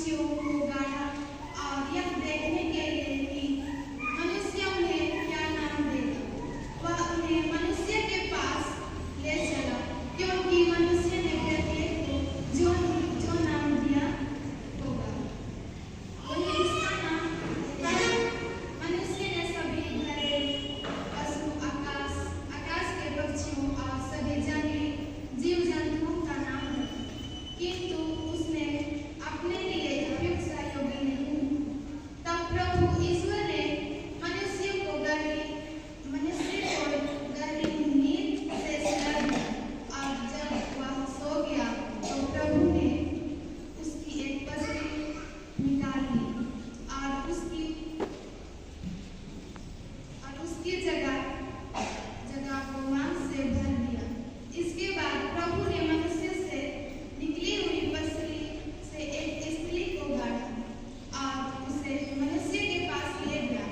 मनुष्यों को गाढ़ा और यह देखने के लिए कि मनुष्य उन्हें क्या नाम देगा। वह उन्हें मनुष्य के पास ले चला, क्योंकि मनुष्य ने प्रत्येक को जो जो नाम दिया होगा वही उसका नाम होगा। मनुष्य ने सभी घरेलू पशु, आकाश के पक्षियों और सभी जंगली जीव जंतुओं का नाम रखा, किंतु उसने अपने लिए उपयुक्त सहयोगी नहीं। तब प्रभु ईश्वर ने मनुष्य को गहरी नींद से सुला दिया, और जब वह सो गया तो प्रभु ने उसकी एक पसली निकाल ली और उसकी जगह को मांस से भर दिया। इसके बाद प्रभु ने मनुष्य से निकली हुई पसली से एक स्त्री को गाड़ा और उसे मनुष्य के पास ले गया।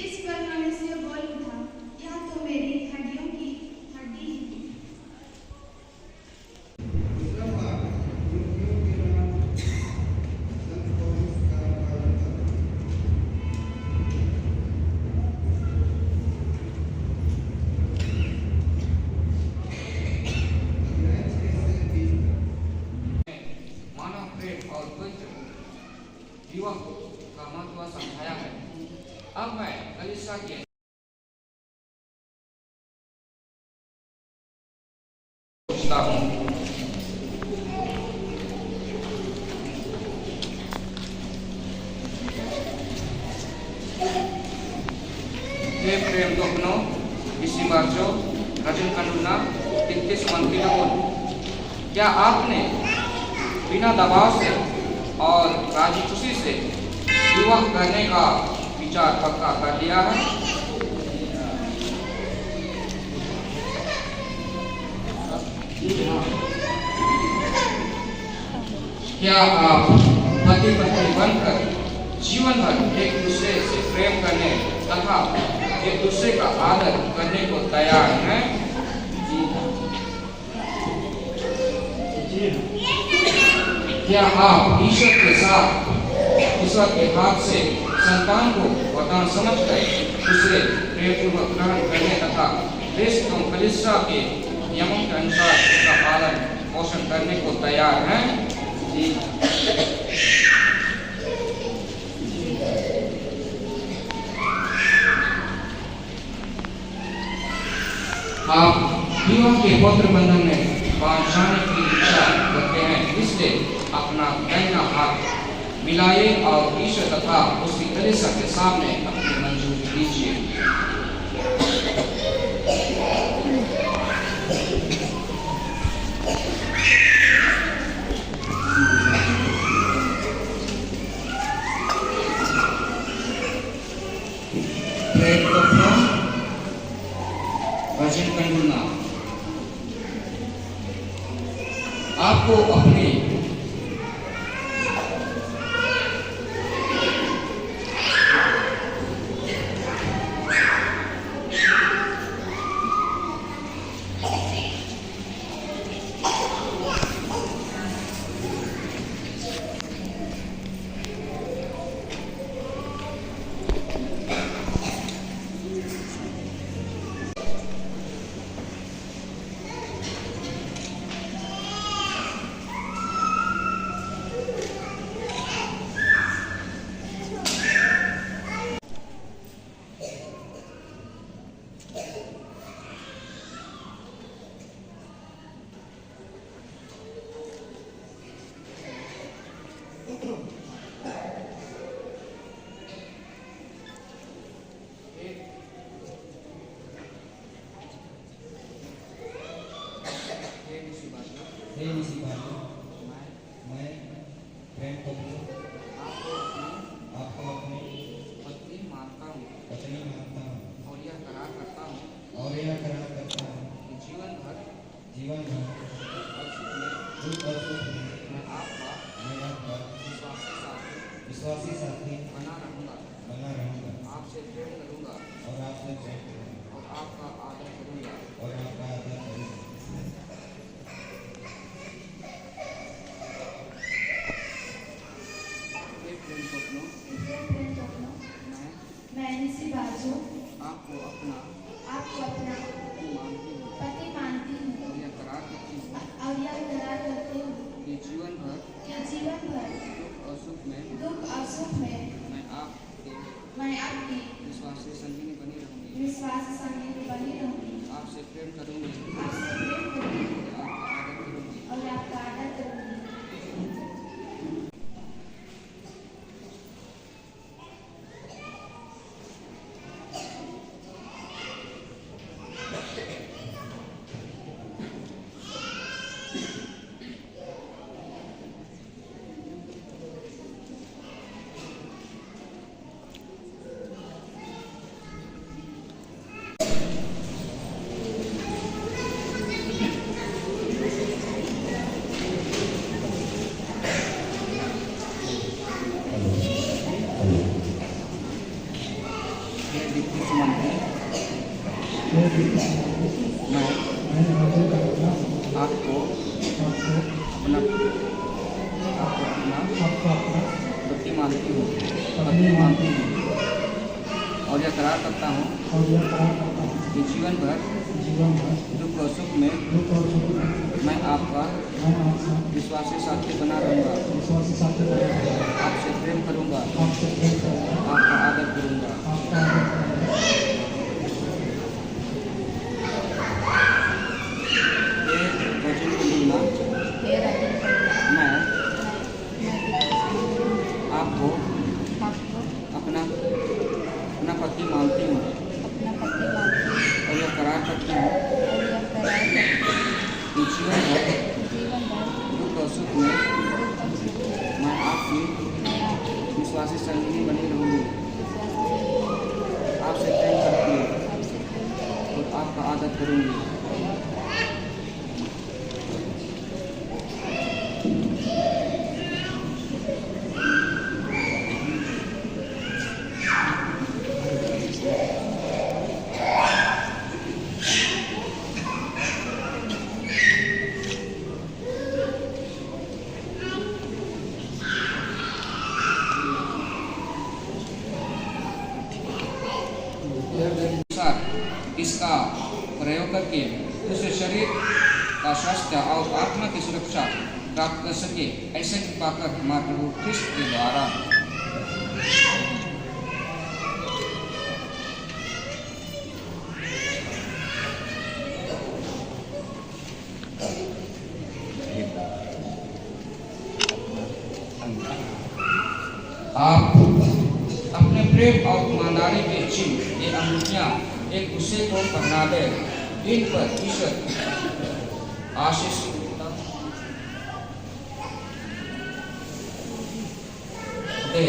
इस पर मनुष्य बोल उठा, यह तो मेरी हड्डियों की हड्डी है। मानव प्रेम और पवित्र जीवन का महत्व समझाया है। अब मैं कलीसिया के पूछता हूँ, हे प्रेम दोपनो इसी बाचो रजन कंडुना तिक्तिस मंत्री लगोन, क्या आपने बिना दबाव से और राजी खुशी से विवाह करने का विचार पक्का कर लिया है? क्या आप पति पत्नी बनकर जीवन भर एक दूसरे से प्रेम करने तथा एक दूसरे का आदर करने को तैयार हैं? क्या आप ईश्वर के साथ, ईश्वर के हाथ से संतान को वरदान समझकर दूसरे प्रेमपूर्वक ग्रहण करने तथा देश एवं कलीसिया के नियमों के अनुसार उसका पालन पोषण करने को तैयार हैं? जी। आप विवाह के पवित्र बंधन में बांध जाने की इच्छा करते हैं, इसलिए अपना दाहिना हाथ मिलाइए और ईश्वर तथा उसकी कलीसिया के सामने अपनी मंजूरी दीजिए। वचन कंडुना, आपको अपने मैं प्रेम कपूर आपको अपनी पत्नी मानता हूँ और यह करार करता हूँ कि जीवन भर दुख और सुख में मैं आपका विश्वासी साथी बना रहूँगा, आपसे प्रेम करूँगा और आपका आदर करूँगा। प्रेम स्वप्नों मैं निसी बाजू आपको अपना पति मानती हूँ और यह करार करती हूँ कि जीवन भर दुख और सुख में मैं आपकी विश्वास से संगिनी बनी रहूंगी। आपसे प्रेम करूंगी और आपका आदर करूंगी। मैं आपको अपना पति मानती हूँ और यह करार करता हूँ कि जीवन भर दुख और सुख में मैं आपका विश्वासी साथी बना रहूँगा। आपसे प्रेम करूँगा, आपका आदर करूँगा। मैं आपको अपना पति मानती हूँ और यह करार करती हूँ कि जीवन भर दुख और सुख में मैं आपकी विश्वासी संगिनी बनी रहूँगी। आपसे प्रेम करती हूँ और आपका आदर करूँगी। इसका प्रयोग करके दूसरे शरीर का स्वास्थ्य और आत्मा की सुरक्षा प्राप्त कर सके, ऐसे कृपा कर हमारे प्रभु ख्रिस्त के द्वारा। आप अपने प्रेम और ईमानदारी के चिन्ह ये अंगूठियां एक दूसरे को पहना दे। इन पर ईश्वर आशीष दे।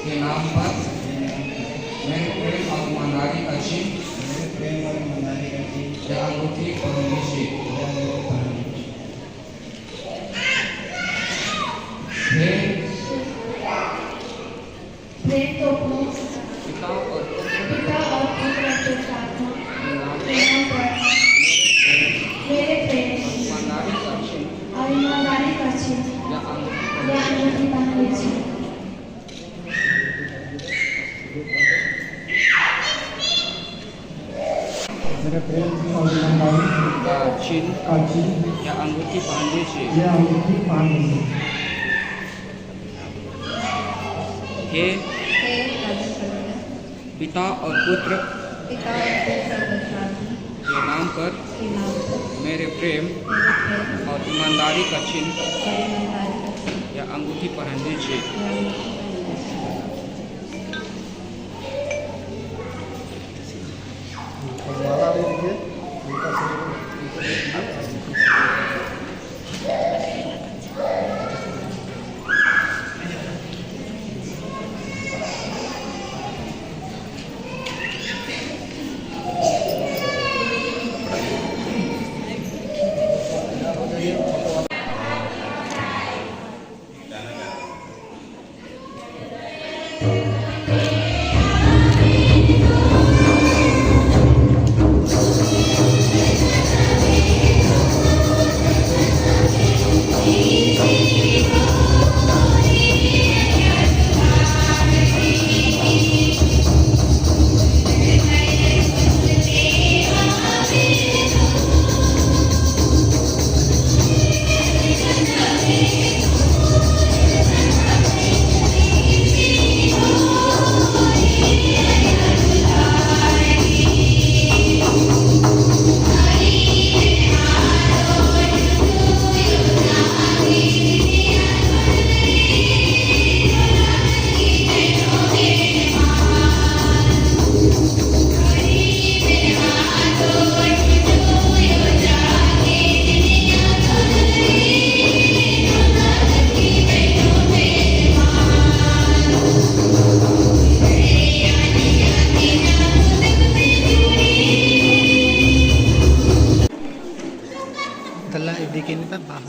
के नाम पर मेरे प्रेम और ईमानदारी का चिन्ह अंगूठी पहनने से पिता और पुत्र मेरे प्रेम और ईमानदारी का चिन्ह अंगूठी पहनने से मेरे प्रेम और ईमानदारी का चिन्ह या अंगूठी पहनने से हे पिता और पुत्र के नाम पर मेरे प्रेम और ईमानदारी का चिन्ह या अंगूठी पहन दीजिए। माला ले लीजिए।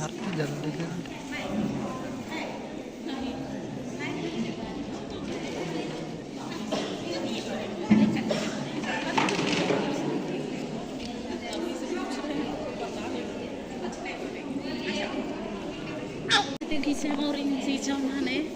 भारती जल्दी से Kita kisah orang si Jamane.